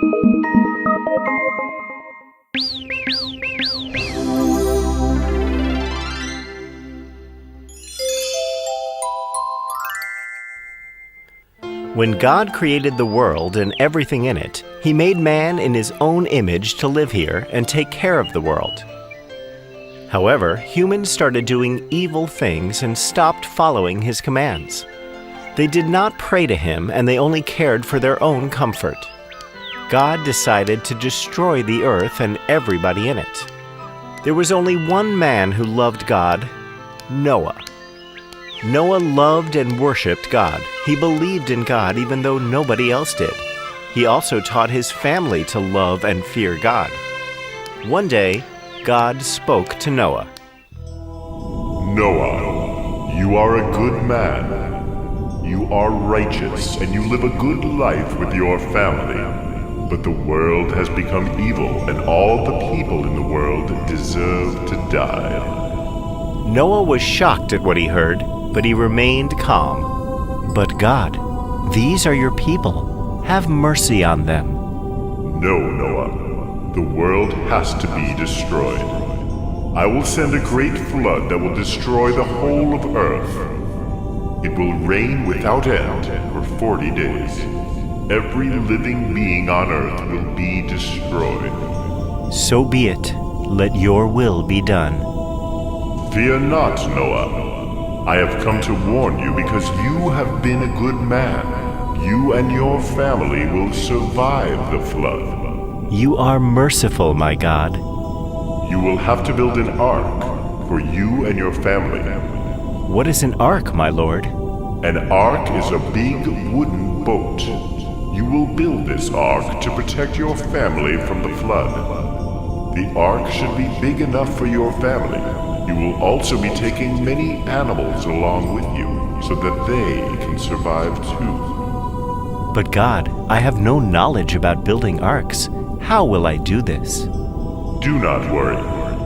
When God created the world and everything in it, He made man in His own image to live here and take care of the world. However, humans started doing evil things and stopped following His commands. They did not pray to Him, and they only cared for their own comfort. God decided to destroy the earth and everybody in it. There was only one man who loved God, Noah. Noah loved and worshipped God. He believed in God even though nobody else did. He also taught his family to love and fear God. One day, God spoke to Noah. Noah, you are a good man. You are righteous and you live a good life with your family. But the world has become evil and all the people in the world deserve to die. Noah was shocked at what he heard, but he remained calm. But God, these are your people. Have mercy on them. No, Noah. The world has to be destroyed. I will send a great flood that will destroy the whole of earth. It will rain without end for 40 days. Every living being on earth will be destroyed. So be it. Let your will be done. Fear not, Noah. I have come to warn you because you have been a good man. You and your family will survive the flood. You are merciful, my God. You will have to build an ark for you and your family. What is an ark, my lord? An ark is a big wooden boat. You will build this ark to protect your family from the flood. The ark should be big enough for your family. You will also be taking many animals along with you so that they can survive too. But God, I have no knowledge about building arks. How will I do this? Do not worry.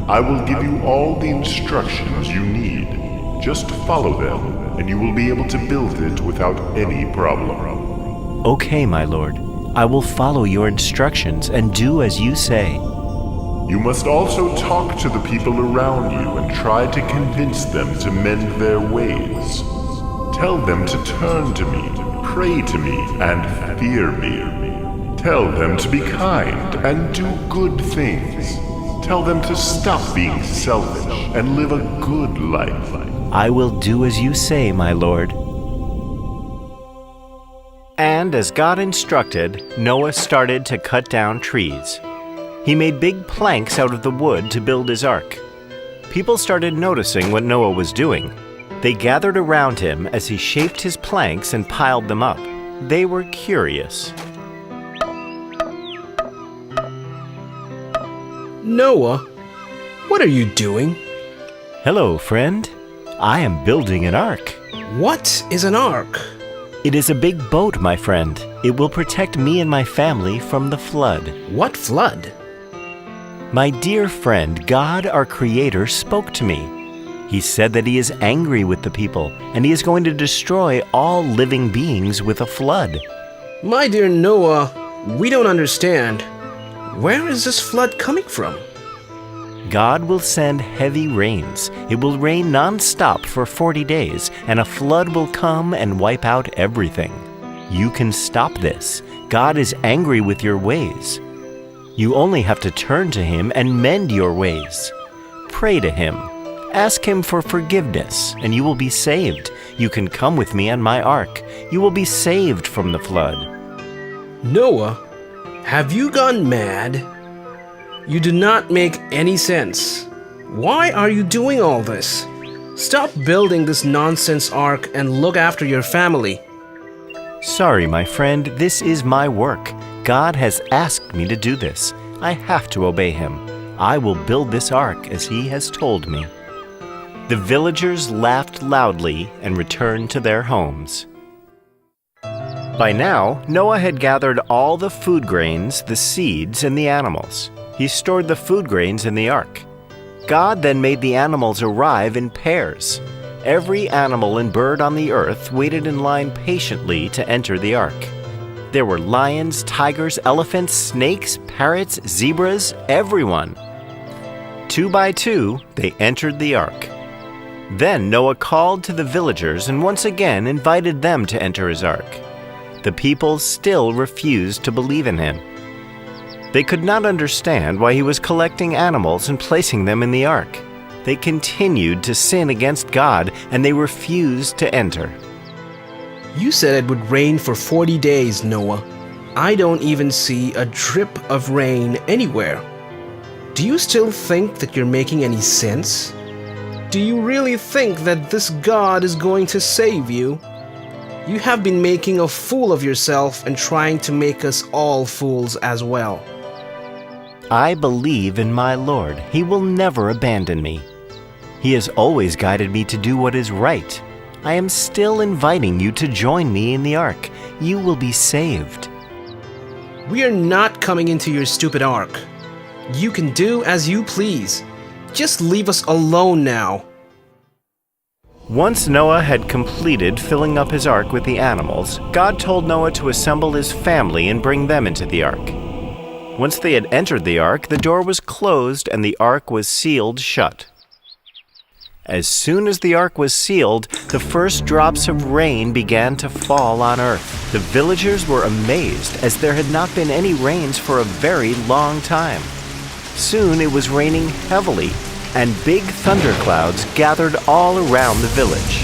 I will give you all the instructions you need. Just follow them, and you will be able to build it without any problem. Okay, my lord. I will follow your instructions and do as you say. You must also talk to the people around you and try to convince them to mend their ways. Tell them to turn to me, pray to me, and fear me. Tell them to be kind and do good things. Tell them to stop being selfish and live a good life. I will do as you say, my lord. And as God instructed, Noah started to cut down trees. He made big planks out of the wood to build his ark. People started noticing what Noah was doing. They gathered around him as he shaped his planks and piled them up. They were curious. Noah, what are you doing? Hello, friend. I am building an ark. What is an ark? It is a big boat, my friend. It will protect me and my family from the flood. What flood? My dear friend, God, our Creator, spoke to me. He said that He is angry with the people, and He is going to destroy all living beings with a flood. My dear Noah, we don't understand. Where is this flood coming from? God will send heavy rains. It will rain non-stop for 40 days, and a flood will come and wipe out everything. You can stop this. God is angry with your ways. You only have to turn to Him and mend your ways. Pray to Him. Ask Him for forgiveness, and you will be saved. You can come with me on my ark. You will be saved from the flood. Noah, have you gone mad? You do not make any sense. Why are you doing all this? Stop building this nonsense ark and look after your family. Sorry, my friend, this is my work. God has asked me to do this. I have to obey Him. I will build this ark as He has told me. The villagers laughed loudly and returned to their homes. By now, Noah had gathered all the food grains, the seeds, and the animals. He stored the food grains in the ark. God then made the animals arrive in pairs. Every animal and bird on the earth waited in line patiently to enter the ark. There were lions, tigers, elephants, snakes, parrots, zebras, everyone. 2 by 2, they entered the ark. Then Noah called to the villagers and once again invited them to enter his ark. The people still refused to believe in him. They could not understand why he was collecting animals and placing them in the ark. They continued to sin against God and they refused to enter. You said it would rain for 40 days, Noah. I don't even see a drip of rain anywhere. Do you still think that you're making any sense? Do you really think that this God is going to save you? You have been making a fool of yourself and trying to make us all fools as well. I believe in my Lord. He will never abandon me. He has always guided me to do what is right. I am still inviting you to join me in the ark. You will be saved. We are not coming into your stupid ark. You can do as you please. Just leave us alone now. Once Noah had completed filling up his ark with the animals, God told Noah to assemble his family and bring them into the ark. Once they had entered the ark, the door was closed and the ark was sealed shut. As soon as the ark was sealed, the first drops of rain began to fall on earth. The villagers were amazed, as there had not been any rains for a very long time. Soon it was raining heavily, and big thunderclouds gathered all around the village.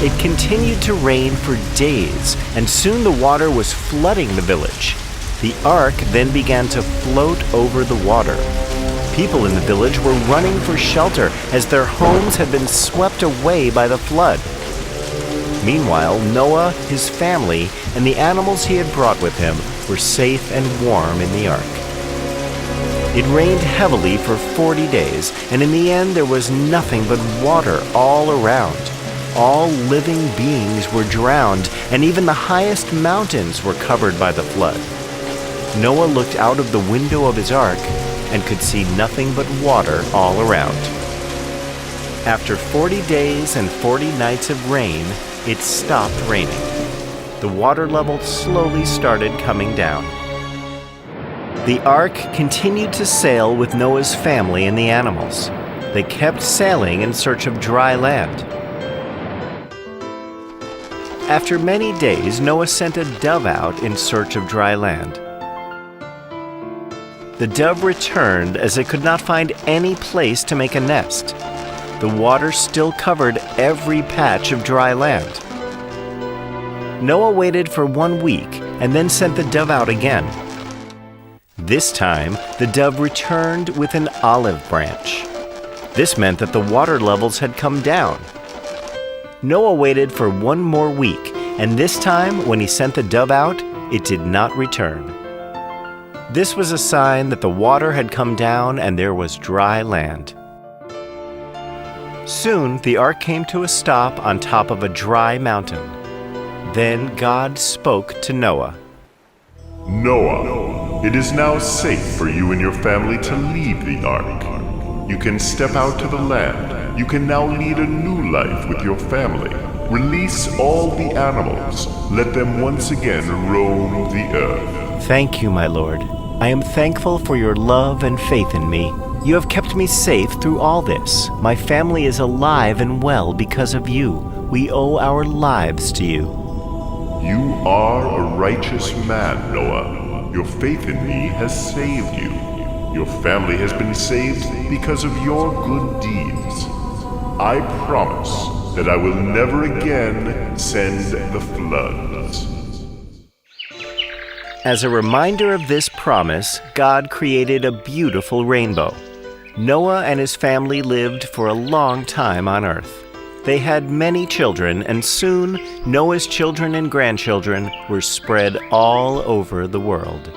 It continued to rain for days, and soon the water was flooding the village. The ark then began to float over the water. People in the village were running for shelter as their homes had been swept away by the flood. Meanwhile, Noah, his family, and the animals he had brought with him were safe and warm in the ark. It rained heavily for 40 days, and in the end there was nothing but water all around. All living beings were drowned, and even the highest mountains were covered by the flood. Noah looked out of the window of his ark and could see nothing but water all around. After 40 days and 40 nights of rain, it stopped raining. The water level slowly started coming down. The ark continued to sail with Noah's family and the animals. They kept sailing in search of dry land. After many days, Noah sent a dove out in search of dry land. The dove returned as it could not find any place to make a nest. The water still covered every patch of dry land. Noah waited for 1 week and then sent the dove out again. This time, the dove returned with an olive branch. This meant that the water levels had come down. Noah waited for 1 more week, and this time, when he sent the dove out, it did not return. This was a sign that the water had come down and there was dry land. Soon the ark came to a stop on top of a dry mountain. Then God spoke to Noah. Noah, it is now safe for you and your family to leave the ark. You can step out to the land. You can now lead a new life with your family. Release all the animals. Let them once again roam the earth. Thank you, my Lord. I am thankful for your love and faith in me. You have kept me safe through all this. My family is alive and well because of you. We owe our lives to you. You are a righteous man, Noah. Your faith in me has saved you. Your family has been saved because of your good deeds. I promise that I will never again send the floods. As a reminder of this promise, God created a beautiful rainbow. Noah and his family lived for a long time on earth. They had many children, and soon Noah's children and grandchildren were spread all over the world.